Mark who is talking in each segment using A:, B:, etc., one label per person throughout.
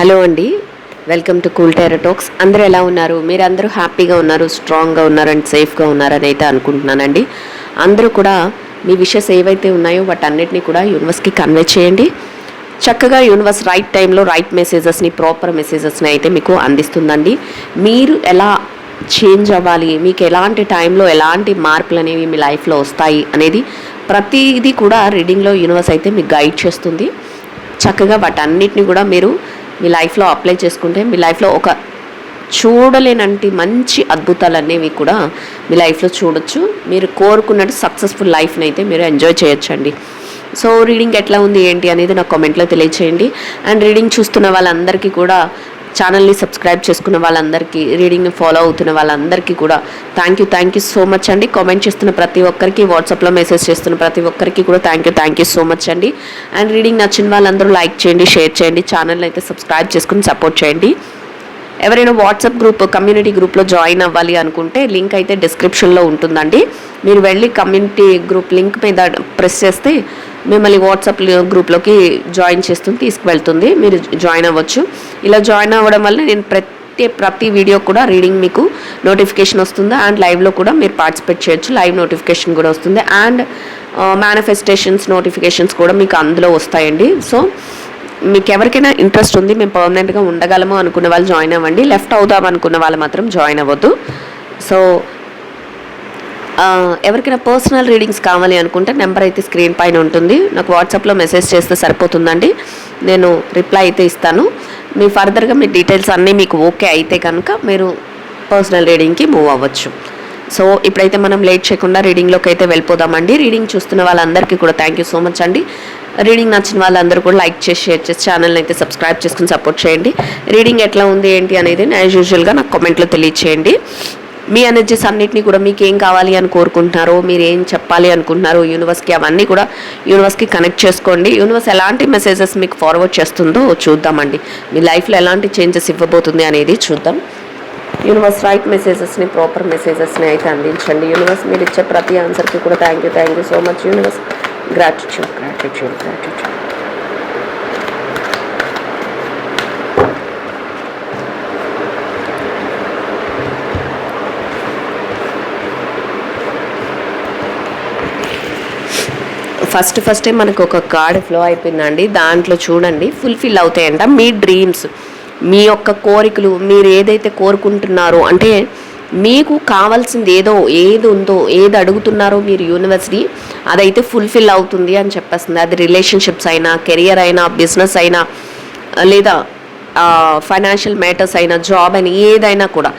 A: Hello అండి, welcome to cool terror talks. అందరూ ఎలా ఉన్నారు? మీరందరూ హ్యాపీగా ఉన్నారు, స్ట్రాంగ్గా ఉన్నారు అండ్ సేఫ్గా ఉన్నారని అయితే అనుకుంటున్నానండి. అందరూ కూడా మీ విషెస్ ఏవైతే ఉన్నాయో వాటన్నిటిని కూడా యూనివర్స్కి కన్వే చేయండి. చక్కగా యూనివర్స్ రైట్ టైంలో రైట్ మెసేజెస్ని, ప్రాపర్ మెసేజెస్ని అయితే మీకు అందిస్తుందండి. మీరు ఎలా చేంజ్ అవ్వాలి, మీకు ఎలాంటి టైంలో ఎలాంటి మార్పులు అనేవి మీ లైఫ్లో వస్తాయి అనేది ప్రతిదీ కూడా రీడింగ్లో యూనివర్స్ అయితే మీకు గైడ్ చేస్తుంది. చక్కగా వాటన్నిటిని కూడా మీరు మీ లైఫ్లో అప్లై చేసుకుంటే మీ లైఫ్లో ఒక చూడలేనంటి మంచి అద్భుతాలు అనేవి కూడా మీ లైఫ్లో చూడొచ్చు. మీరు కోరుకున్నట్టు సక్సెస్ఫుల్ లైఫ్ని అయితే మీరు ఎంజాయ్ చేయొచ్చండి. సో రీడింగ్ ఎట్లా ఉంది ఏంటి అనేది నాకు కామెంట్లో తెలియచేయండి. అండ్ రీడింగ్ చూస్తున్న వాళ్ళందరికీ కూడా, ఛానల్ని సబ్స్క్రైబ్ చేసుకున్న వాళ్ళందరికీ, రీడింగ్ని ఫాలో అవుతున్న వాళ్ళందరికీ కూడా థ్యాంక్ యూ సో మచ్ అండి. కామెంట్ చేస్తున్న ప్రతి ఒక్కరికి, వాట్సాప్లో మెసేజ్ చేస్తున్న ప్రతి ఒక్కరికి కూడా థ్యాంక్ యూ సో మచ్ అండి. అండ్ రీడింగ్ నచ్చిన వాళ్ళందరూ లైక్ చేయండి, షేర్ చేయండి, ఛానల్ని అయితే సబ్స్క్రైబ్ చేసుకుని సపోర్ట్ చేయండి. ఎవరైనా వాట్సాప్ గ్రూప్, కమ్యూనిటీ గ్రూప్లో జాయిన్ అవ్వాలి అనుకుంటే లింక్ అయితే డిస్క్రిప్షన్లో ఉంటుందండి. మీరు వెళ్ళి కమ్యూనిటీ గ్రూప్ లింక్ మీద ప్రెస్ చేస్తే మిమ్మల్ని వాట్సాప్ గ్రూప్లోకి జాయిన్ చేస్తుంది, తీసుకువెళ్తుంది. మీరు జాయిన్ అవ్వచ్చు. ఇలా జాయిన్ అవ్వడం వల్ల నేను ప్రతి వీడియో కూడా రీడింగ్ మీకు నోటిఫికేషన్ వస్తుంది. అండ్ లైవ్లో కూడా మీరు పార్టిసిపేట్ చేయొచ్చు, లైవ్ నోటిఫికేషన్ కూడా వస్తుంది. అండ్ మేనిఫెస్టేషన్స్ నోటిఫికేషన్స్ కూడా మీకు అందులో వస్తాయండి. సో మీకు ఎవరికైనా ఇంట్రెస్ట్ ఉంది, మేము పర్మనెంట్గా ఉండగలము అనుకున్న వాళ్ళు జాయిన్ అవ్వండి. లెఫ్ట్ అవుదాం అనుకున్న వాళ్ళు మాత్రం జాయిన్ అవ్వద్దు. సో ఎవరికైనా పర్సనల్ రీడింగ్స్ కావాలి అనుకుంటే నెంబర్ అయితే స్క్రీన్ పైన ఉంటుంది. నాకు వాట్సాప్లో మెసేజ్ చేస్తే సరిపోతుందండి, నేను రిప్లై అయితే ఇస్తాను. మీ ఫర్దర్గా మీ డీటెయిల్స్ అన్నీ మీకు ఓకే అయితే కనుక మీరు పర్సనల్ రీడింగ్కి మూవ్ అవ్వచ్చు. సో ఇప్పుడైతే మనం లేట్ చేయకుండా రీడింగ్లోకి అయితే వెళ్ళిపోదామండి. రీడింగ్ చూస్తున్న వాళ్ళందరికీ కూడా థ్యాంక్ యూ సో మచ్ అండి. రీడింగ్ నచ్చిన వాళ్ళందరూ కూడా లైక్ చేసి, షేర్ చేసి, ఛానల్ని అయితే సబ్స్క్రైబ్ చేసుకుని సపోర్ట్ చేయండి. రీడింగ్ ఎట్లా ఉంది ఏంటి అనేది యాజ్ యూజువల్గా నాకు కామెంట్లో తెలియచేయండి. మీ ఎనర్జీస్ అన్నింటినీ కూడా మీకు ఏం కావాలి అని కోరుకుంటున్నారో, మీరు ఏం చెప్పాలి అనుకుంటున్నారో యూనివర్స్కి, అవన్నీ కూడా యూనివర్స్కి కనెక్ట్ చేసుకోండి. యూనివర్స్ ఎలాంటి మెసేజెస్ మీకు ఫార్వర్డ్ చేస్తుందో చూద్దామండి. మీ లైఫ్లో ఎలాంటి చేంజెస్ ఇవ్వబోతుంది అనేది చూద్దాం. యూనివర్స్ రైట్ మెసేజెస్ని, ప్రాపర్ మెసేజెస్ని అయితే అందించండి. యూనివర్స్ మీరు ఇచ్చే ప్రతి ఆన్సర్కి కూడా thank you so much universe. Gratitude. ఫస్టే మనకు ఒక కార్డ్ ఫ్లో అయిపోయిందండి. దాంట్లో చూడండి, ఫుల్ఫిల్ అవుతాయంట మీ డ్రీమ్స్, మీ యొక్క కోరికలు. మీరు ఏదైతే కోరుకుంటున్నారో, అంటే మీకు కావాల్సింది ఏది ఉందో, ఏది అడుగుతున్నారో మీరు యూనివర్స్ని, అదైతే ఫుల్ఫిల్ అవుతుంది అని చెప్పేస్తుంది. అది రిలేషన్షిప్స్ అయినా, కెరియర్ అయినా, బిజినెస్ అయినా, లేదా ఫైనాన్షియల్ మ్యాటర్స్ అయినా, జాబ్ అయినా, ఏదైనా కూడా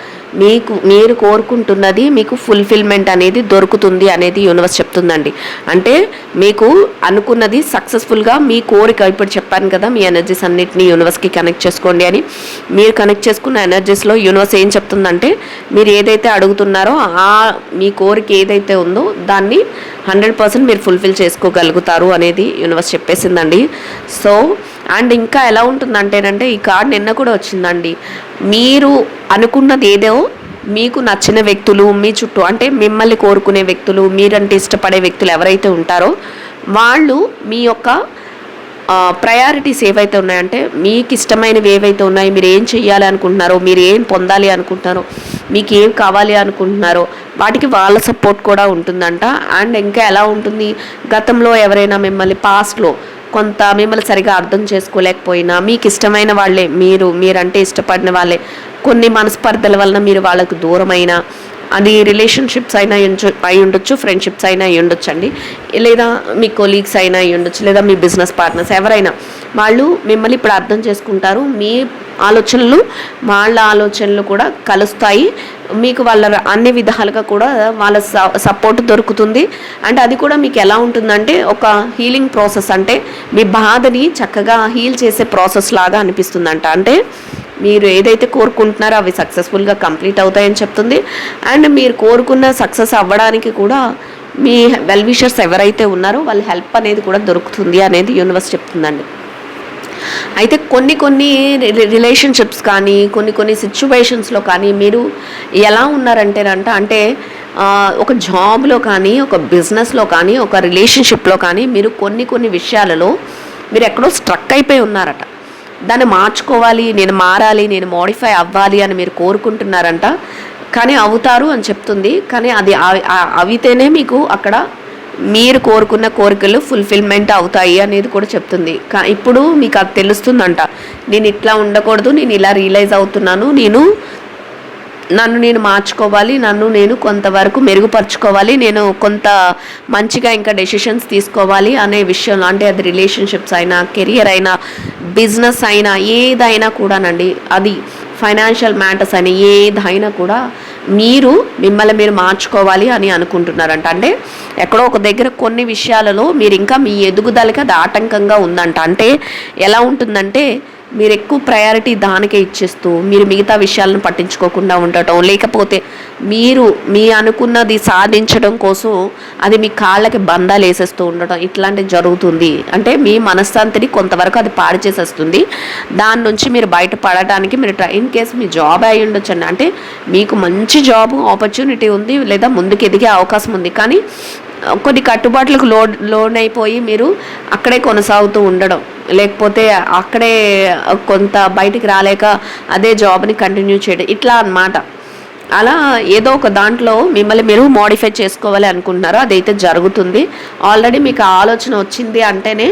A: మీరు కోరుకుంటున్నది మీకు ఫుల్ఫిల్మెంట్ అనేది దొరుకుతుంది అనేది యూనివర్స్ చెప్తుందండి. అంటే మీకు అనుకున్నది సక్సెస్ఫుల్గా మీ కోరిక, ఇప్పుడు చెప్పాను కదా, మీ ఎనర్జీస్ అన్నిటిని యూనివర్స్కి కనెక్ట్ చేసుకోండి అని. మీరు కనెక్ట్ చేసుకున్న ఎనర్జీస్లో యూనివర్స్ ఏం చెప్తుందంటే, మీరు ఏదైతే అడుగుతున్నారో మీ కోరిక ఏదైతే ఉందో దాన్ని 100% మీరు ఫుల్ఫిల్ చేసుకోగలుగుతారు అనేది యూనివర్స్ చెప్పేసిందండి. సో అండ్ ఇంకా ఎలా ఉంటుందంటేనంటే, ఈ కార్డ్ నిన్న కూడా వచ్చిందండి. మీరు అనుకున్నది మీకు నచ్చిన వ్యక్తులు మీ చుట్టూ, అంటే మిమ్మల్ని కోరుకునే వ్యక్తులు, మీరంటే ఇష్టపడే వ్యక్తులు ఎవరైతే ఉంటారో వాళ్ళు మీ యొక్క ప్రయారిటీస్ ఏవైతే ఉన్నాయంటే, మీకు ఇష్టమైనవి ఏవైతే ఉన్నాయో, మీరు ఏం చెయ్యాలి అనుకుంటున్నారో, మీరు ఏం పొందాలి అనుకుంటున్నారో, మీకు ఏం కావాలి అనుకుంటున్నారో వాటికి వాళ్ళ సపోర్ట్ కూడా ఉంటుందంట. అండ్ ఇంకా ఎలా ఉంటుంది, గతంలో ఎవరైనా మిమ్మల్ని పాస్ట్లో కొంత మిమ్మల్ని సరిగా అర్థం చేసుకోలేకపోయినా, మీకు ఇష్టమైన వాళ్ళే, మీరంటే ఇష్టపడిన వాళ్ళే కొన్ని మనస్పర్ధల వలన మీరు వాళ్ళకు దూరమైనా, అది రిలేషన్షిప్స్ అయినా అయి ఉండొచ్చు, ఫ్రెండ్షిప్స్ అయినా అయి ఉండొచ్చు అండి, లేదా మీ కొలీగ్స్ అయినా అయి ఉండొచ్చు, లేదా మీ బిజినెస్ పార్ట్నర్స్ ఎవరైనా, వాళ్ళు మిమ్మల్ని ఇప్పుడు అర్థం చేసుకుంటారు. మీ ఆలోచనలు వాళ్ళ ఆలోచనలు కూడా కలుస్తాయి. మీకు వాళ్ళ అన్ని విధాలుగా కూడా వాళ్ళ సపోర్ట్ దొరుకుతుంది. అండ్ అది కూడా మీకు ఎలా ఉంటుందంటే, ఒక హీలింగ్ ప్రాసెస్, అంటే మీ బాధని చక్కగా హీల్ చేసే ప్రాసెస్ లాగా అనిపిస్తుందంట. అంటే మీరు ఏదైతే కోరుకుంటున్నారో అవి సక్సెస్ఫుల్గా కంప్లీట్ అవుతాయని చెప్తుంది. అండ్ మీరు కోరుకున్న సక్సెస్ అవ్వడానికి కూడా మీ వెల్ విషర్స్ ఎవరైతే ఉన్నారో వాళ్ళ హెల్ప్ అనేది కూడా దొరుకుతుంది అనేది యూనివర్స్ చెప్తుందండి. అయితే కొన్ని రిలేషన్షిప్స్ కానీ, కొన్ని సిచ్యువేషన్స్లో కానీ మీరు ఎలా ఉన్నారంటేనంట, అంటే ఒక జాబ్లో కానీ, ఒక బిజినెస్లో కానీ, ఒక రిలేషన్షిప్లో కానీ మీరు కొన్ని విషయాలలో మీరు ఎక్కడో స్ట్రక్ అయిపోయి ఉన్నారట. దాన్ని మార్చుకోవాలి, నేను మారాలి, నేను మోడిఫై అవ్వాలి అని మీరు కోరుకుంటున్నారంట. కానీ అవుతారు అని చెప్తుంది. కానీ అది అవితేనే మీకు అక్కడ మీరు కోరుకున్న కోరికలు ఫుల్ఫిల్మెంట్ అవుతాయి అనేది కూడా చెప్తుంది. ఇప్పుడు మీకు అది తెలుస్తుందంట, నేను ఇట్లా ఉండకూడదు, నేను ఇలా రియలైజ్ అవుతున్నాను, నన్ను నేను మార్చుకోవాలి, నన్ను నేను కొంతవరకు మెరుగుపరుచుకోవాలి, నేను కొంత మంచిగా ఇంకా డెసిషన్స్ తీసుకోవాలి అనే విషయంలో, అంటే అది రిలేషన్షిప్స్ అయినా, కెరియర్ అయినా, బిజినెస్ అయినా, ఏదైనా కూడానండి, అది ఫైనాన్షియల్ మ్యాటర్స్ అయినా ఏదైనా కూడా మీరు మిమ్మల్ని మీరు మార్చుకోవాలి అని అనుకుంటున్నారంట. అంటే ఎక్కడో ఒక దగ్గర కొన్ని విషయాలలో మీరు ఇంకా మీ ఎదుగుదలకి అది ఆటంకంగా ఉందంట. అంటే ఎలా ఉంటుందంటే మీరు ఎక్కువ ప్రయారిటీ దానికే ఇచ్చేస్తూ మీరు మిగతా విషయాలను పట్టించుకోకుండా ఉండటం, లేకపోతే మీ అనుకున్నది సాధించడం కోసం అది మీ కాళ్ళకి బంధాలు వేసేస్తూ ఉండటం, ఇట్లాంటివి జరుగుతుంది. అంటే మీ మనశ్శాంతిని కొంతవరకు అది పాడు చేసేస్తుంది. దాని నుంచి మీరు బయటపడటానికి మీరు ఇన్ కేసు మీ జాబ్ అయి ఉండొచ్చండి, అంటే మీకు మంచి జాబ్ ఆపర్చునిటీ ఉంది, లేదా ముందుకు ఎదిగే అవకాశం ఉంది, కానీ కొన్ని కట్టుబాట్లకు లోన్ అయిపోయి మీరు అక్కడే కొనసాగుతూ ఉండడం, లేకపోతే అక్కడే కొంత బయటికి రాలేక అదే జాబ్ని కంటిన్యూ చేయడం, ఇట్లా అన్నమాట. అలా ఏదో ఒక దాంట్లో మిమ్మల్ని మీరు మోడిఫై చేసుకోవాలి అనుకుంటున్నారో అదైతే జరుగుతుంది. ఆల్రెడీ మీకు ఆలోచన వచ్చింది అంటేనే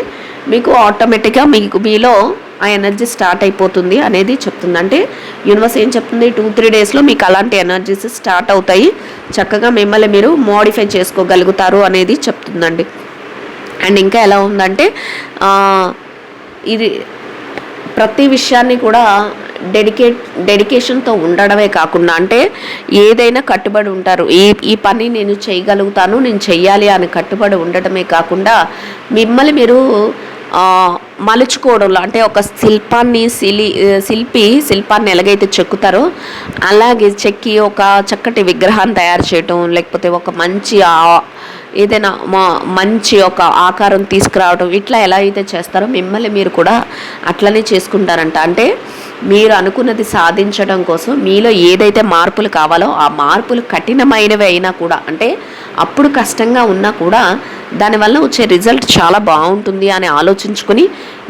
A: మీకు ఆటోమేటిక్గా మీలో ఆ ఎనర్జీ స్టార్ట్ అయిపోతుంది అనేది చెప్తుంది. అంటే యూనివర్స్ ఏం చెప్తుంది, 2-3 డేస్లో మీకు అలాంటి ఎనర్జీస్ స్టార్ట్ అవుతాయి, చక్కగా మిమ్మల్ని మీరు మోడిఫై చేసుకోగలుగుతారు అనేది చెప్తుందండి. అండ్ ఇంకా ఎలా ఉందంటే ఇది ప్రతి విషయాన్ని కూడా డెడికేషన్తో ఉండడమే కాకుండా, అంటే ఏదైనా కట్టుబడి ఉంటారు, ఈ పని నేను చేయగలుగుతాను, నేను చెయ్యాలి అని కట్టుబడి ఉండటమే కాకుండా మిమ్మల్ని మీరు మలుచుకోవడంలో, అంటే ఒక శిల్పాన్ని ఎలాగైతే చెక్కుతారో అలాగే చెక్కి ఒక చక్కటి విగ్రహాన్ని తయారు చేయటం, లేకపోతే ఒక ఏదైనా మంచి ఒక ఆకారం తీసుకురావడం, ఇట్లా ఎలా అయితే చేస్తారో మిమ్మల్ని మీరు కూడా అట్లనే చేసుకుంటారంట. అంటే మీరు అనుకున్నది సాధించడం కోసం మీలో ఏదైతే మార్పులు కావాలో ఆ మార్పులు కఠినమైనవి అయినా కూడా, అంటే అప్పుడు కష్టంగా ఉన్నా కూడా దానివల్ల వచ్చే రిజల్ట్ చాలా బాగుంటుంది అని ఆలోచించుకుని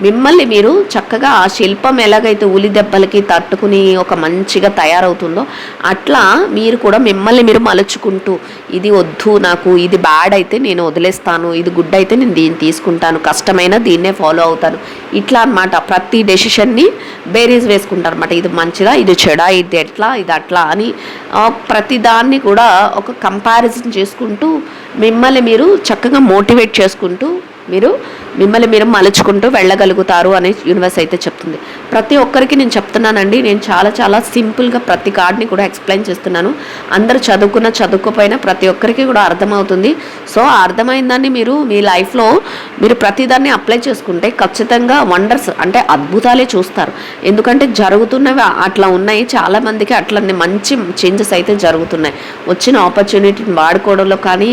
A: మిమ్మల్ని మీరు చక్కగా ఆ శిల్పం ఎలాగైతే ఉలి దెబ్బలకి తట్టుకుని ఒక మంచిగా తయారవుతుందో అట్లా మీరు కూడా మిమ్మల్ని మీరు మలుచుకుంటూ, ఇది వద్దు నాకు, ఇది బ్యాడ్ అయితే నేను వదిలేస్తాను, ఇది గుడ్ అయితే నేను దీన్ని తీసుకుంటాను, కష్టమైన దీన్నే ఫాలో అవుతాను, ఇట్లా అన్నమాట. ప్రతి డెసిషన్ని బేరీజ్ వేసుకుంటారు అనమాట. ఇది మంచిదా, ఇది చెడా, ఇది ఎట్లా, ఇది అట్లా అని ప్రతిదాన్ని కూడా ఒక కంపారిజన్ చేసుకుంటూ మిమ్మల్ని మీరు చక్కగా మోటివేట్ చేసుకుంటూ మిమ్మల్ని మీరు మలుచుకుంటూ వెళ్ళగలుగుతారు అని యూనివర్స్ అయితే చెప్తుంది. ప్రతి ఒక్కరికి నేను చెప్తున్నానండి, నేను చాలా చాలా సింపుల్గా ప్రతి కార్డ్ని కూడా ఎక్స్ప్లెయిన్ చేస్తున్నాను. అందరూ చదువుకోపోయినా ప్రతి ఒక్కరికి కూడా అర్థమవుతుంది. సో ఆ అర్థమైన దాన్ని మీరు మీ లైఫ్లో మీరు ప్రతిదాన్ని అప్లై చేసుకుంటే ఖచ్చితంగా వండర్స్, అంటే అద్భుతాలే చూస్తారు. ఎందుకంటే జరుగుతున్నవి అట్లా ఉన్నాయి, చాలామందికి అట్లనే మంచి చేంజెస్ అయితే జరుగుతున్నాయి. వచ్చిన ఆపర్చునిటీని వాడుకోవడంలో కానీ,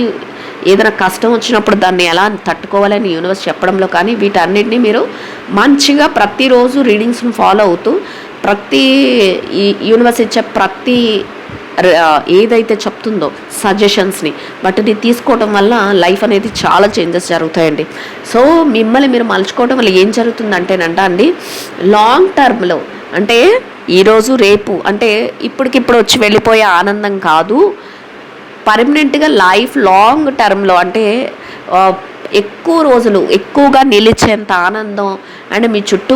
A: ఏదైనా కష్టం వచ్చినప్పుడు దాన్ని ఎలా తట్టుకోవాలని యూనివర్స్ చెప్పడంలో కానీ, వీటన్నిటిని మీరు మంచిగా ప్రతిరోజు రీడింగ్స్ని ఫాలో అవుతూ ఈ యూనివర్స్ ఇచ్చే ప్రతి ఏదైతే చెప్తుందో సజెషన్స్ని వాటిని తీసుకోవడం వల్ల లైఫ్ అనేది చాలా చేంజెస్ జరుగుతాయండి. సో మిమ్మల్ని మీరు మలుచుకోవడం వల్ల ఏం జరుగుతుందంటేనంట అండి, లాంగ్ టర్మ్లో, అంటే ఈరోజు రేపు, అంటే ఇప్పటికిప్పుడు వచ్చి వెళ్ళిపోయే ఆనందం కాదు, పర్మనెంట్గా లైఫ్ లాంగ్ టర్మ్లో, అంటే ఎక్కువ రోజులు ఎక్కువగా నిలిచేంత ఆనందం అండ్ మీ చుట్టూ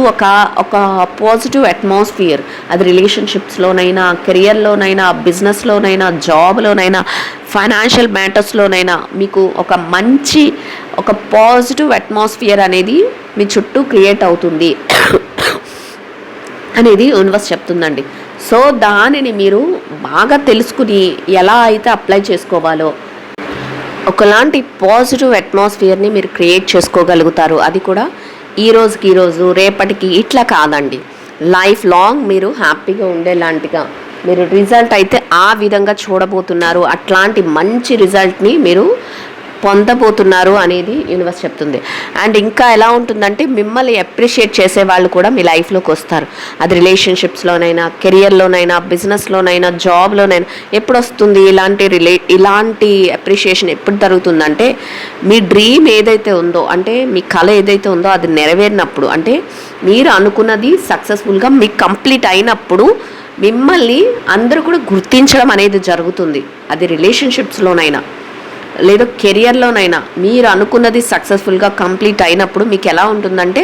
A: ఒక పాజిటివ్ అట్మాస్ఫియర్, అది రిలేషన్షిప్స్లోనైనా, కెరియర్లోనైనా, బిజినెస్లోనైనా, జాబ్లోనైనా, ఫైనాన్షియల్ మ్యాటర్స్లోనైనా మీకు ఒక పాజిటివ్ అట్మాస్ఫియర్ అనేది మీ చుట్టూ క్రియేట్ అవుతుంది అనేది యూనివర్స్ చెప్తుందండి. సో దానిని మీరు బాగా తెలుసుకుని ఎలా అయితే అప్లై చేసుకోవాలో ఒకలాంటి పాజిటివ్ అట్మాస్ఫియర్ని మీరు క్రియేట్ చేసుకోగలుగుతారు. అది కూడా ఈరోజు రేపటికి ఇట్లా కాదండి, లైఫ్ లాంగ్ మీరు హ్యాపీగా ఉండేలాంటిగా మీరు రిజల్ట్ అయితే ఆ విధంగా చూడబోతున్నారు. అట్లాంటి మంచి రిజల్ట్ని మీరు పొందబోతున్నారు అనేది యూనివర్స్ చెప్తుంది. అండ్ ఇంకా ఎలా ఉంటుందంటే మిమ్మల్ని అప్రిషియేట్ చేసే వాళ్ళు కూడా మీ లైఫ్లోకి వస్తారు. అది రిలేషన్షిప్స్లోనైనా, కెరియర్లోనైనా, బిజినెస్లోనైనా, జాబ్లోనైనా. ఎప్పుడు వస్తుంది ఇలాంటి అప్రిషియేషన్ ఎప్పుడు జరుగుతుందంటే మీ డ్రీమ్ ఏదైతే ఉందో, అంటే మీ కళ ఏదైతే ఉందో అది నెరవేరినప్పుడు, అంటే మీరు అనుకున్నది సక్సెస్ఫుల్గా మీకు కంప్లీట్ అయినప్పుడు మిమ్మల్ని అందరూ కూడా గుర్తించడం అనేది జరుగుతుంది. అది రిలేషన్షిప్స్లోనైనా లేదా కెరియర్లోనైనా మీరు అనుకున్నది సక్సెస్ఫుల్గా కంప్లీట్ అయినప్పుడు మీకు ఎలా ఉంటుందంటే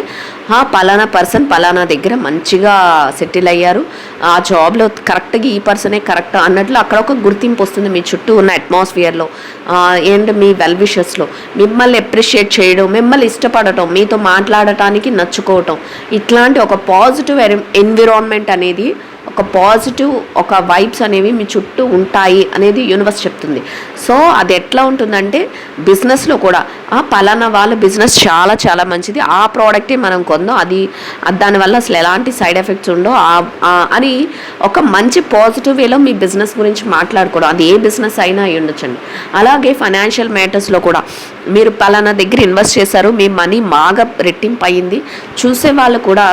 A: పలానా పర్సన్ పలానా దగ్గర మంచిగా సెటిల్ అయ్యారు, ఆ జాబ్లో కరెక్ట్గా ఈ పర్సనే కరెక్ట్ అన్నట్లు అక్కడ ఒక గుర్తింపు వస్తుంది. మీ చుట్టూ ఉన్న అట్మాస్ఫియర్లో అండ్ మీ వెల్ విషెస్లో మిమ్మల్ని అప్రిషియేట్ చేయడం, మిమ్మల్ని ఇష్టపడటం, మీతో మాట్లాడటానికి నచ్చుకోవటం, ఇట్లాంటి ఒక పాజిటివ్ ఎన్విరాన్మెంట్ అనేది, ఒక పాజిటివ్ ఒక వైబ్స్ అనేవి మీ చుట్టూ ఉంటాయి అనేది యూనివర్స్ చెప్తుంది. సో అది ఎట్లా ఉంటుందంటే బిజినెస్లో కూడా పలానా వాళ్ళ బిజినెస్ చాలా చాలా మంచిది, ఆ ప్రోడక్టే మనం కొందాం, దానివల్ల అసలు ఎలాంటి సైడ్ ఎఫెక్ట్స్ ఉండవు అని ఒక మంచి పాజిటివ్ వేలో మీ బిజినెస్ గురించి మాట్లాడుకోవడం. అది ఏ బిజినెస్ అయినా అయి ఉండొచ్చండి. అలాగే ఫైనాన్షియల్ మ్యాటర్స్లో కూడా మీరు పలానా దగ్గర ఇన్వెస్ట్ చేశారు, మీ మనీ బాగా రెట్టింపు అయ్యింది, చూసేవాళ్ళు కూడా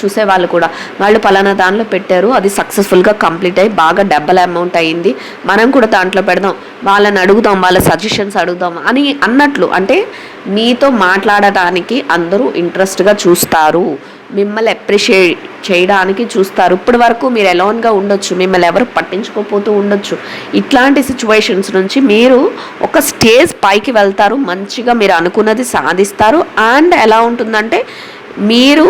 A: చూసేవాళ్ళు కూడా వాళ్ళు పలానా దానిలో పెట్టారు, అది సక్సెస్ఫుల్గా కంప్లీట్ అయ్యి బాగా డబ్బుల అమౌంట్ అయ్యింది, మనం కూడా దాంట్లో పెడదాం, వాళ్ళని అడుగుదాం, వాళ్ళ సజెషన్స్ అడుగుదాం అని అన్నట్లు. అంటే మీతో మాట్లాడటానికి అందరూ ఇంట్రెస్ట్గా చూస్తారు, మిమ్మల్ని అప్రిషియేట్ చేయడానికి చూస్తారు. ఇప్పటి వరకు మీరు ఎలోన్గా ఉండొచ్చు, మిమ్మల్ని ఎవరు పట్టించుకోకపోతూ ఉండొచ్చు. ఇట్లాంటి సిచ్యువేషన్స్ నుంచి మీరు ఒక స్టేజ్ పైకి వెళ్తారు, మంచిగా మీరు అనుకున్నది సాధిస్తారు. అండ్ ఎలా ఉంటుందంటే మీరు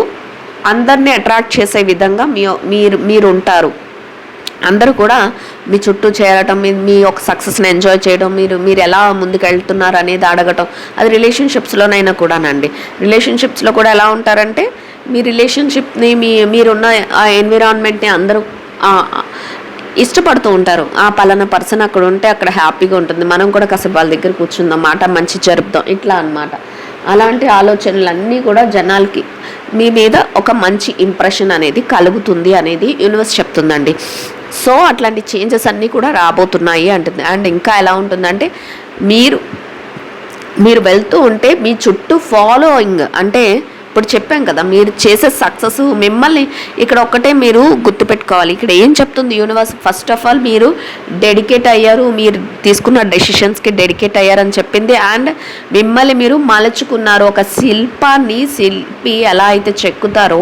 A: అందరినీ అట్రాక్ట్ చేసే విధంగా మీరు ఉంటారు. అందరూ కూడా మీ చుట్టూ చేరటం, మీ యొక్క సక్సెస్ని ఎంజాయ్ చేయడం, మీరు ఎలా ముందుకు వెళ్తున్నారు అనేది అడగటం. అది రిలేషన్షిప్స్లోనైనా కూడానండి. రిలేషన్షిప్స్లో కూడా ఎలా ఉంటారంటే మీ రిలేషన్షిప్ని మీరున్న ఆ ఎన్విరాన్మెంట్ని అందరూ ఇష్టపడుతూ ఉంటారు. పలానా పర్సన్ అక్కడ ఉంటే అక్కడ హ్యాపీగా ఉంటుంది, మనం కూడా కాసేపు వాళ్ళ దగ్గర కూర్చుందాం, మాట మంచి జరుపుదాం, ఇట్లా అన్నమాట. అలాంటి ఆలోచనలన్నీ కూడా జనాలకి మీ మీద ఒక మంచి ఇంప్రెషన్ అనేది కలుగుతుంది అనేది యూనివర్స్ చెప్తుందండి. సో అట్లాంటి చేంజెస్ అన్నీ కూడా రాబోతున్నాయి అంటుంది. అండ్ ఇంకా ఎలా ఉంటుందంటే మీరు వెళ్తూ ఉంటే మీ చుట్టూ ఫాలోయింగ్, అంటే ఇప్పుడు చెప్పాం కదా మీరు చేసే సక్సెస్ మిమ్మల్ని ఇక్కడ ఒక్కటే మీరు గుర్తుపెట్టుకోవాలి. ఇక్కడ ఏం చెప్తుంది యూనివర్స్, ఫస్ట్ ఆఫ్ ఆల్ మీరు డెడికేట్ అయ్యారు, మీరు తీసుకున్న డెసిషన్స్కి డెడికేట్ అయ్యారని చెప్పింది. అండ్ మిమ్మల్ని మీరు మలుచుకున్నారు. ఒక శిల్పి ఎలా అయితే చెక్కుతారో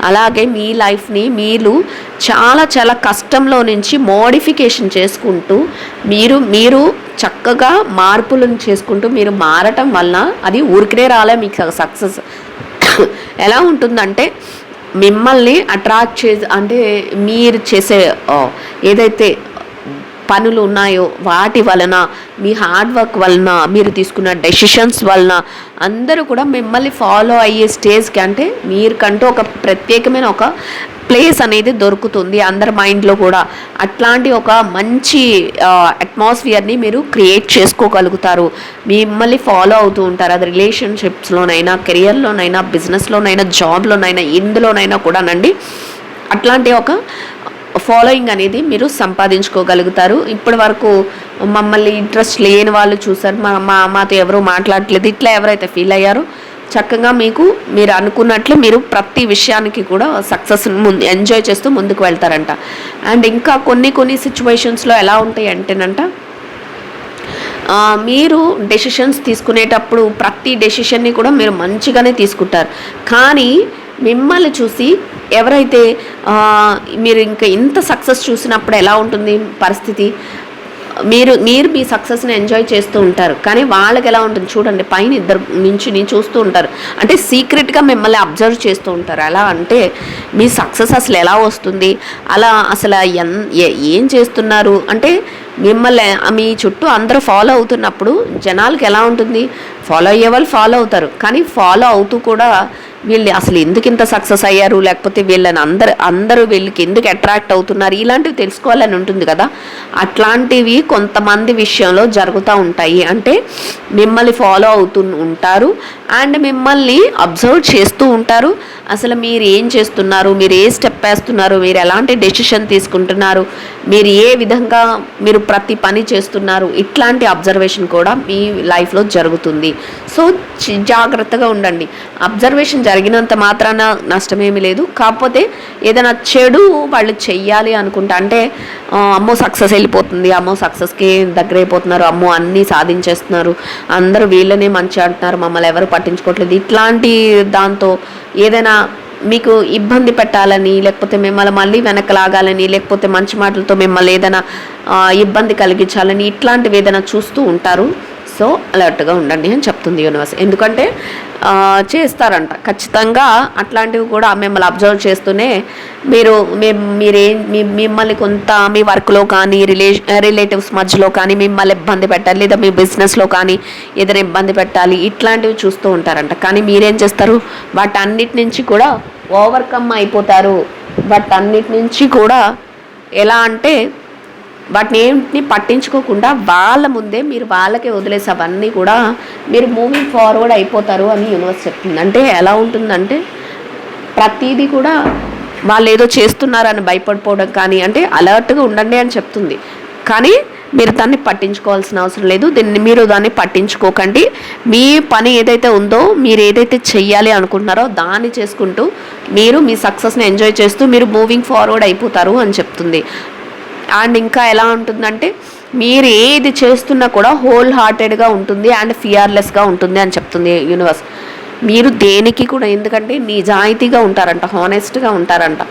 A: అలాగే మీ లైఫ్ని మీరు చాలా చాలా కష్టంలో నుంచి మోడిఫికేషన్ చేసుకుంటూ మీరు చక్కగా మార్పులను చేసుకుంటూ మీరు మారటం వలన అది ఊరికనే రాలే మీకు సక్సెస్. ఎలా ఉంటుందంటే మిమ్మల్ని అట్రాక్ట్ అంటే మీరు చేసే ఏదైతే పనులు ఉన్నాయో వాటి వలన, మీ హార్డ్ వర్క్ వలన, మీరు తీసుకున్న డెసిషన్స్ వలన అందరూ కూడా మిమ్మల్ని ఫాలో అయ్యే స్టేజ్కి, అంటే మీరుకంటూ ఒక ప్రత్యేకమైన ఒక ప్లేస్ అనేది దొరుకుతుంది అందరి మైండ్లో కూడా. అట్లాంటి ఒక మంచి అట్మాస్ఫియర్ని మీరు క్రియేట్ చేసుకోగలుగుతారు, మిమ్మల్ని ఫాలో అవుతూ ఉంటారు. అది రిలేషన్షిప్స్లోనైనా, కెరియర్లోనైనా, బిజినెస్లోనైనా, జాబ్లోనైనా, ఇందులోనైనా కూడానండి అట్లాంటి ఒక ఫాలోయింగ్ అనేది మీరు సంపాదించుకోగలుగుతారు. ఇప్పటి వరకు మమ్మల్ని ఇంట్రెస్ట్ లేని వాళ్ళు చూసారు, మాతో ఎవరు మాట్లాడట్లేదు, ఇట్లా ఎవరైతే ఫీల్ అయ్యారో చక్కగా మీరు అనుకున్నట్లు మీరు ప్రతి విషయానికి కూడా సక్సెస్ ఎంజాయ్ చేస్తూ ముందుకు వెళ్తారంట. అండ్ ఇంకా కొన్ని సిచ్యువేషన్స్లో ఎలా ఉంటాయి అంటేనంట, మీరు డెసిషన్స్ తీసుకునేటప్పుడు ప్రతి డెసిషన్ని కూడా మీరు మంచిగానే తీసుకుంటారు. కానీ మిమ్మల్ని చూసి ఎవరైతే మీరు ఇంకా ఇంత సక్సెస్ చూసినప్పుడు ఎలా ఉంటుంది పరిస్థితి, మీరు మీ సక్సెస్ని ఎంజాయ్ చేస్తూ ఉంటారు. కానీ వాళ్ళకి ఎలా ఉంటుంది చూడండి, పైన ఇద్దరు నుంచి చూస్తూ ఉంటారు, అంటే సీక్రెట్గా మిమ్మల్ని అబ్జర్వ్ చేస్తూ ఉంటారు. ఎలా అంటే మీ సక్సెస్ అసలు ఎలా వస్తుంది, అలా అసలు ఏం చేస్తున్నారు అంటే మిమ్మల్ని మీ చుట్టూ అందరూ ఫాలో అవుతున్నప్పుడు జనాలకి ఎలా ఉంటుంది, ఫాలో అయ్యే వాళ్ళు ఫాలో అవుతారు, కానీ ఫాలో అవుతూ కూడా వీళ్ళు అసలు ఎందుకు ఇంత సక్సెస్ అయ్యారు, లేకపోతే వీళ్ళని అందరూ వీళ్ళకి ఎందుకు అట్రాక్ట్ అవుతున్నారు, ఇలాంటివి తెలుసుకోవాలని ఉంటుంది కదా. అట్లాంటివి కొంతమంది విషయంలో జరుగుతూ ఉంటాయి. అంటే మిమ్మల్ని ఫాలో అవుతూ ఉంటారు అండ్ మిమ్మల్ని అబ్జర్వ్ చేస్తూ ఉంటారు. అసలు మీరు ఏం చేస్తున్నారు, మీరు ఏ స్టెప్ వేస్తున్నారు, మీరు ఎలాంటి డెసిషన్ తీసుకుంటున్నారు, మీరు ఏ విధంగా మీరు ప్రతి పని చేస్తున్నారు, ఇట్లాంటి అబ్జర్వేషన్ కూడా మీ లైఫ్లో జరుగుతుంది. సో జాగ్రత్తగా ఉండండి. అబ్జర్వేషన్ జరిగినంత మాత్రాన నష్టమేమీ లేదు. కాకపోతే ఏదైనా చెడు వాళ్ళు చెయ్యాలి అనుకుంటా, అంటే అమ్మో సక్సెస్ వెళ్ళిపోతుంది, అమ్మో సక్సెస్కి దగ్గర అయిపోతున్నారు, అమ్మో అన్నీ సాధించేస్తున్నారు, అందరూ వీళ్ళనే మంచి అంటున్నారు, మమ్మల్ని ఎవరు పట్టించుకోవట్లేదు, ఇట్లాంటి దాంతో ఏదైనా మీకు ఇబ్బంది పెట్టాలని, లేకపోతే మిమ్మల్ని మళ్ళీ వెనక్కి లాగాలని, లేకపోతే మంచి మాటలతో మిమ్మల్ని ఏదైనా ఇబ్బంది కలిగించాలని, ఇట్లాంటివి ఏదైనా చూస్తూ ఉంటారు. సో అలర్ట్గా ఉండండి అని చెప్తుంది యూనివర్స్. ఎందుకంటే చేస్తారంట ఖచ్చితంగా అట్లాంటివి కూడా మిమ్మల్ని అబ్జర్వ్ చేస్తూనే మిమ్మల్ని కొంత మీ వర్క్లో కానీ రిలేటివ్స్ మధ్యలో కానీ మిమ్మల్ని ఇబ్బంది పెట్టాలి, లేదా మీ బిజినెస్లో కానీ ఏదైనా ఇబ్బంది పెట్టాలి, ఇట్లాంటివి చూస్తూ ఉంటారంట. కానీ మీరేం చేస్తారు, వాటన్నిటి నుంచి కూడా ఓవర్కమ్ అయిపోతారు. వాటన్నిటి నుంచి కూడా ఎలా అంటే వాటిని ఏంటిని పట్టించుకోకుండా వాళ్ళ ముందే మీరు వాళ్ళకే వదిలేసి అవన్నీ కూడా మీరు మూవింగ్ ఫార్వర్డ్ అయిపోతారు అని యూనివర్స్ చెప్తుంది. అంటే ఎలా ఉంటుందంటే ప్రతిదీ కూడా వాళ్ళు ఏదో చేస్తున్నారని భయపడిపోవడం కానీ, అంటే అలర్ట్గా ఉండండి అని చెప్తుంది. కానీ మీరు దాన్ని పట్టించుకోవాల్సిన అవసరం లేదు. మీరు దాన్ని పట్టించుకోకండి. మీ పని ఏదైతే ఉందో, మీరు ఏదైతే చెయ్యాలి అనుకుంటున్నారో దాన్ని చేసుకుంటూ మీరు మీ సక్సెస్ని ఎంజాయ్ చేస్తూ మీరు మూవింగ్ ఫార్వర్డ్ అయిపోతారు అని చెప్తుంది. అండ్ ఇంకా ఎలా ఉంటుందంటే మీరు ఏది చేస్తున్నా కూడా హోల్ హార్టెడ్గా ఉంటుంది అండ్ ఫియర్లెస్గా ఉంటుంది అని చెప్తుంది యూనివర్స్. మీరు దేనికి కూడా, ఎందుకంటే నిజాయితీగా ఉంటారంట, హానెస్ట్గా ఉంటారంట,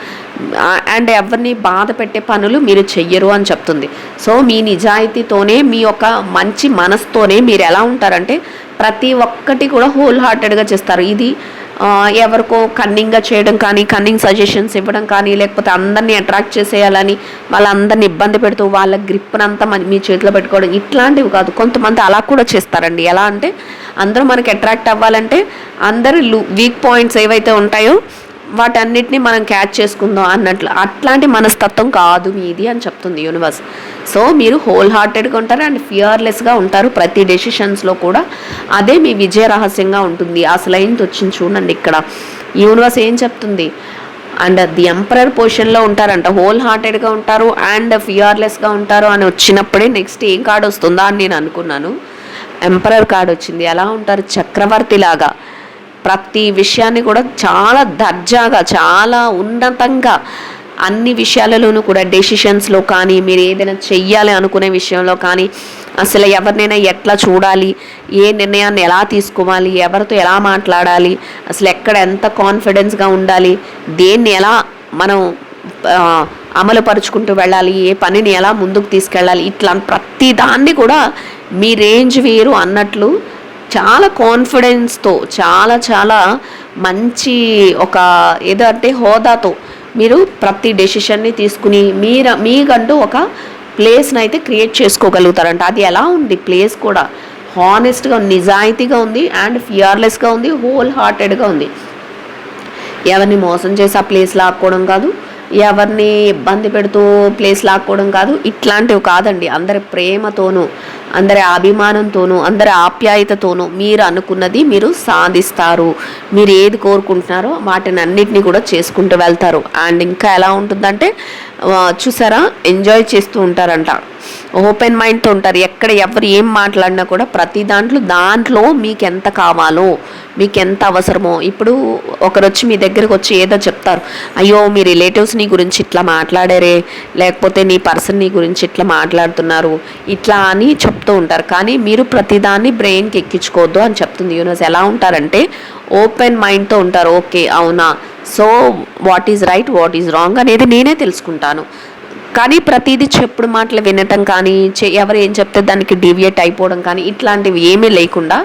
A: అండ్ ఎవరిని బాధ పెట్టే పనులు మీరు చెయ్యరు అని చెప్తుంది. సో మీ నిజాయితీతోనే, మీ యొక్క మంచి మనసుతోనే మీరు ఎలా ఉంటారంటే ప్రతి ఒక్కటి కూడా హోల్ హార్టెడ్గా చేస్తారు. ఇది ఎవరికో కన్నింగ్గా చేయడం కానీ, కన్నింగ్ సజెషన్స్ ఇవ్వడం కానీ, లేకపోతే అందరినీ అట్రాక్ట్ చేసేయాలని వాళ్ళందరినీ ఇబ్బంది పెడుతూ వాళ్ళ గ్రిప్నంతా మీ చేతిలో పెట్టుకోవడం, ఇట్లాంటివి కాదు. కొంతమంది అలా కూడా చేస్తారండి. ఎలా అంటే అందరూ మనకి అట్రాక్ట్ అవ్వాలంటే అందరూ వీక్ పాయింట్స్ ఏవైతే ఉంటాయో వాటన్నిటిని మనం క్యాచ్ చేసుకుందాం అన్నట్లు, అట్లాంటి మనస్తత్వం కాదు మీది అని చెప్తుంది యూనివర్స్. సో మీరు హోల్ హార్టెడ్గా ఉంటారు అండ్ ఫియర్లెస్గా ఉంటారు ప్రతి డెసిషన్స్లో కూడా. అదే మీ విజయ రహస్యంగా ఉంటుంది. అసలైనది వచ్చింది చూడండి ఇక్కడ. యూనివర్స్ ఏం చెప్తుంది, అండ్ ది ఎంపరర్ పొజిషన్లో ఉంటారంట, హోల్ హార్టెడ్గా ఉంటారు అండ్ ఫియర్లెస్గా ఉంటారు అని వచ్చినప్పుడే నెక్స్ట్ ఏం కార్డు వస్తుందా అని నేను అనుకున్నాను. ఎంపరర్ కార్డు వచ్చింది. ఎలా ఉంటారు, చక్రవర్తి లాగా ప్రతి విషయాన్ని కూడా చాలా దర్జాగా, చాలా ఉన్నతంగా అన్ని విషయాలలోనూ కూడా, డెసిషన్స్లో కానీ, మీరు ఏదైనా చెయ్యాలి అనుకునే విషయంలో కానీ, అసలు ఎవరినైనా ఎట్లా చూడాలి, ఏ నిర్ణయాన్ని ఎలా తీసుకోవాలి, ఎవరితో ఎలా మాట్లాడాలి, అసలు ఎక్కడ ఎంత కాన్ఫిడెన్స్గా ఉండాలి, దేన్ని ఎలా మనం అమలుపరుచుకుంటూ వెళ్ళాలి, ఏ పనిని ఎలా ముందుకు తీసుకెళ్ళాలి, ఇట్లా ప్రతి దాన్ని కూడా మీ రేంజ్ వేరు అన్నట్లు చాలా కాన్ఫిడెన్స్తో, చాలా చాలా మంచి ఒక ఏదో అంటే హోదాతో మీరు ప్రతి డెసిషన్ని తీసుకుని మీకంటూ ఒక ప్లేస్ని అయితే క్రియేట్ చేసుకోగలుగుతారంట. అది ఎలా ఉంది ప్లేస్ కూడా, హానెస్ట్గా, నిజాయితీగా ఉంది అండ్ ఫియర్లెస్గా ఉంది, హోల్ హార్టెడ్గా ఉంది. ఎవరిని మోసం చేసి ఆ ప్లేస్ లాక్కోవడం కాదు, ఎవరిని ఇబ్బంది పెడుతూ ప్లేస్ లాక్కోవడం కాదు, ఇట్లాంటివి కాదండి. అందరి ప్రేమతోనూ, అందరి అభిమానంతోనూ, అందరి ఆప్యాయతతోనూ మీరు అనుకున్నది మీరు సాధిస్తారు. మీరు ఏది కోరుకుంటున్నారో వాటిని అన్నిటినీ కూడా చేసుకుంటూ వెళ్తారు. అండ్ ఇంకా ఎలా ఉంటుందంటే చూసారా, ఎంజాయ్ చేస్తూ ఉంటారంట, ఓపెన్ మైండ్తో ఉంటారు. ఎక్కడ ఎవరు ఏం మాట్లాడినా కూడా ప్రతి దాంట్లో మీకు ఎంత కావాలో, మీకు ఎంత అవసరమో. ఇప్పుడు ఒకరు వచ్చి మీ దగ్గరకు వచ్చి ఏదో చెప్తారు, అయ్యో మీ రిలేటివ్స్ నీ గురించి ఇట్లా మాట్లాడారే, లేకపోతే నీ పర్సన్ నీ గురించి ఇట్లా మాట్లాడుతున్నారు, ఇట్లా అని చెప్తూ ఉంటారు. కానీ మీరు ప్రతిదాన్ని బ్రెయిన్కి ఎక్కించుకోవద్దు అని చెప్తుంది యూనివర్స్. ఎలా ఉంటారంటే ఓపెన్ మైండ్తో ఉంటారు. ఓకే, అవునా, so what is right, what is wrong అనేది నేనే తెలుసుకుంటాను. కానీ ప్రతిదీ చెప్పుడు మాటలు వినటం కానీ, ఎవరు ఏం చెప్తే దానికి డీవియేట్ అయిపోవడం కానీ, ఇట్లాంటివి ఏమీ లేకుండా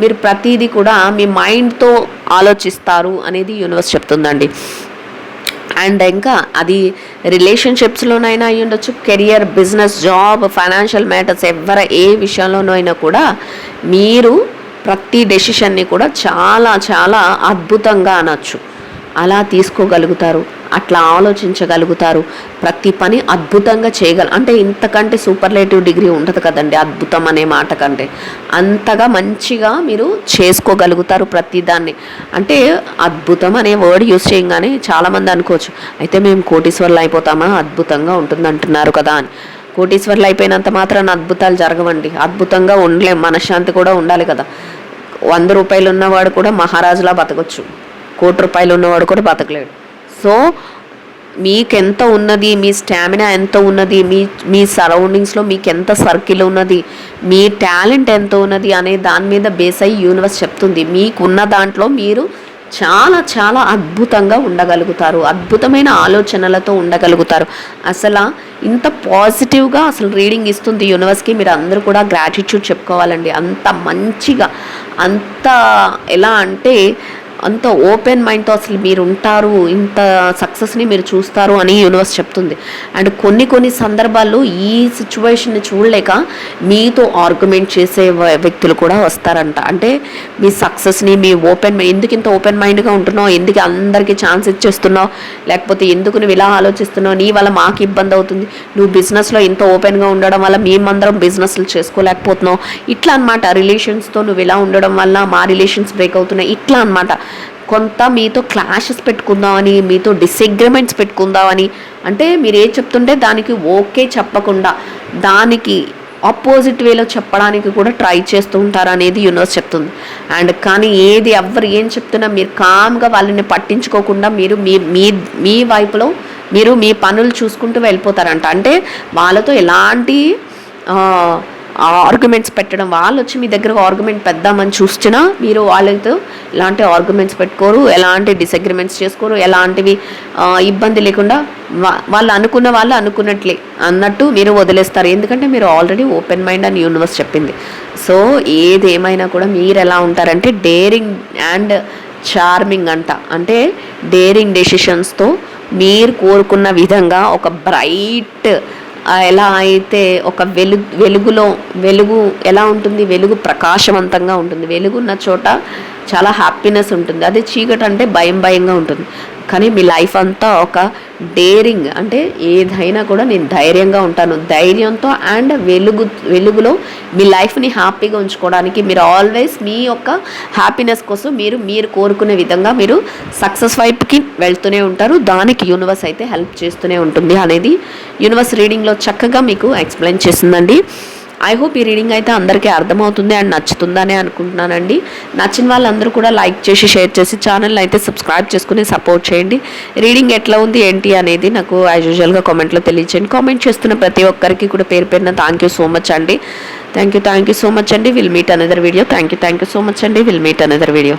A: మీరు ప్రతిదీ కూడా మీ మైండ్తో ఆలోచిస్తారు అనేది యూనివర్స్ చెప్తుందండి. అండ్ ఇంకా అది రిలేషన్షిప్స్లోనైనా అయ్యి ఉండొచ్చు, career, business, job, financial matters, ఏ విషయంలోనైనా కూడా మీరు ప్రతి డెసిషన్ని కూడా చాలా చాలా అద్భుతంగా అనొచ్చు. అలా తీసుకోగలుగుతారు, అట్లా ఆలోచించగలుగుతారు, ప్రతి పని అద్భుతంగా అంటే ఇంతకంటే సూపర్లేటివ్ డిగ్రీ ఉండదు కదండి అద్భుతం అనే మాట కంటే. అంతగా మంచిగా మీరు చేసుకోగలుగుతారు ప్రతిదాన్ని. అంటే అద్భుతం అనే వర్డ్ యూజ్ చేయగానే చాలామంది అనుకోవచ్చు, అయితే మేము కోటీశ్వర్లు అయిపోతామా, అద్భుతంగా ఉంటుంది అంటున్నారు కదా అని. కోటీశ్వర్లు అయిపోయినంత మాత్రాన అద్భుతాలు జరగవండి. అద్భుతంగా ఉండలేం, మనశ్శాంతి కూడా ఉండాలి కదా. 100 రూపాయలు ఉన్నవాడు కూడా మహారాజులా బతకొచ్చు, 1 కోటి రూపాయలు ఉన్నవాడు కూడా బతకలేడు. సో మీకెంత ఉన్నది, మీ స్టామినా ఎంత ఉన్నది, మీ సరౌండింగ్స్లో మీకు ఎంత సర్కిల్ ఉన్నది, మీ టాలెంట్ ఎంత ఉన్నది అనే దాని మీద బేస్ అయ్యి యూనివర్స్ చెప్తుంది. మీకున్న దాంట్లో మీరు చాలా చాలా అద్భుతంగా ఉండగలుగుతారు, అద్భుతమైన ఆలోచనలతో ఉండగలుగుతారు. అసలు ఇంత పాజిటివ్గా అసలు రీడింగ్ ఇస్తుంది యూనివర్స్కి. మీరు అందరూ కూడా గ్రాటిట్యూడ్ చెప్పుకోవాలండి. అంత మంచిగా, అంత ఎలా అంటే అంత ఓపెన్ మైండ్తో అసలు మీరు ఉంటారు, ఇంత సక్సెస్ని మీరు చూస్తారు అని యూనివర్స్ చెప్తుంది. అండ్ కొన్ని సందర్భాల్లో ఈ సిచ్యువేషన్ని చూడలేక మీతో ఆర్గ్యుమెంట్ చేసే వ్యక్తులు కూడా వస్తారంట. అంటే మీ సక్సెస్ని, మీ ఎందుకు ఇంత ఓపెన్ మైండ్గా ఉంటున్నావు, ఎందుకు అందరికీ ఛాన్స్ ఇచ్చేస్తున్నావు, లేకపోతే ఎందుకు నువ్వు ఇలా ఆలోచిస్తున్నావు, నీ వల్ల మాకు ఇబ్బంది అవుతుంది, నువ్వు బిజినెస్లో ఇంత ఓపెన్గా ఉండడం వల్ల మేమందరం బిజినెస్లు చేసుకోలేకపోతున్నావు, ఇట్లా అనమాట. రిలేషన్స్తో నువ్వు ఇలా ఉండడం వల్ల మా రిలేషన్స్ బ్రేక్ అవుతున్నాయి, ఇట్లా అనమాట. కొంత మీతో క్లాషెస్ పెట్టుకుందామని, మీతో డిసగ్రిమెంట్స్ పెట్టుకుందామని, అంటే మీరు ఏం చెప్తుంటే దానికి ఓకే చెప్పకుండా దానికి ఆపోజిట్ వేలో చెప్పడానికి కూడా ట్రై చేస్తూ ఉంటారు అనేది యూనివర్స్ చెప్తుంది. అండ్ కానీ ఎవరు ఏం చెప్తున్నా మీరు కామ్గా వాళ్ళని పట్టించుకోకుండా మీరు మీ వైపులో మీరు మీ పనులు చూసుకుంటూ వెళ్ళిపోతారంట. అంటే వాళ్ళతో ఎలాంటి ఆర్గ్యుమెంట్స్ పెట్టడం, వాళ్ళు వచ్చి మీ దగ్గర ఆర్గ్యుమెంట్ పెద్దామని చూసినా మీరు వాళ్ళతో ఎలాంటి ఆర్గ్యుమెంట్స్ పెట్టుకోరు, ఎలాంటి డిసగ్రిమెంట్స్ చేసుకోరు, ఎలాంటివి ఇబ్బంది లేకుండా వాళ్ళు అనుకున్నట్లే అన్నట్టు మీరు వదిలేస్తారు. ఎందుకంటే మీరు ఆల్రెడీ ఓపెన్ మైండ్ అని యూనివర్స్ చెప్పింది. సో ఏదేమైనా కూడా మీరు ఎలా ఉంటారంటే డేరింగ్ అండ్ చార్మింగ్ అంట. అంటే డేరింగ్ డెసిషన్స్తో మీరు కోరుకున్న విధంగా ఒక బ్రైట్, ఎలా అయితే ఒక వెలుగు ఎలా ఉంటుంది, వెలుగు ప్రకాశవంతంగా ఉంటుంది, వెలుగున్న చోట చాలా హ్యాపీనెస్ ఉంటుంది. అదే చీకటి అంటే భయంగా ఉంటుంది. కానీ మీ లైఫ్ అంతా ఒక డేరింగ్, అంటే ఏదైనా కూడా నేను ధైర్యంగా ఉంటాను, ధైర్యంతో అండ్ వెలుగులో మీ లైఫ్ని హ్యాపీగా ఉంచుకోవడానికి మీరు ఆల్వేస్ మీ యొక్క హ్యాపీనెస్ కోసం మీరు కోరుకునే విధంగా మీరు సక్సెస్ వైపుకి వెళ్తూనే ఉంటారు. దానికి యూనివర్స్ అయితే హెల్ప్ చేస్తూనే ఉంటుంది అనేది యూనివర్స్ రీడింగ్లో చక్కగా మీకు ఎక్స్ప్లెయిన్ చేసిందండి. ఐ హోప్ ఈ రీడింగ్ అయితే అందరికీ అర్థమవుతుంది అండ్ నచ్చుతుందని అనుకుంటున్నానండి. నచ్చిన వాళ్ళందరూ కూడా లైక్ చేసి, షేర్ చేసి, ఛానల్ అయితే సబ్స్క్రైబ్ చేసుకుని సపోర్ట్ చేయండి. రీడింగ్ ఎట్లా ఉంది ఏంటి అనేది నాకు యాజ్ యూజువల్గా కామెంట్లో తెలియచేయండి. కామెంట్ చేస్తున్న ప్రతి ఒక్కరికి కూడా పేరున థ్యాంక్ యూ సో మచ్ అండి. థ్యాంక్ యూ సో మచ్ అండి. Will meet another video. Thank you so much అండి. Will meet another video.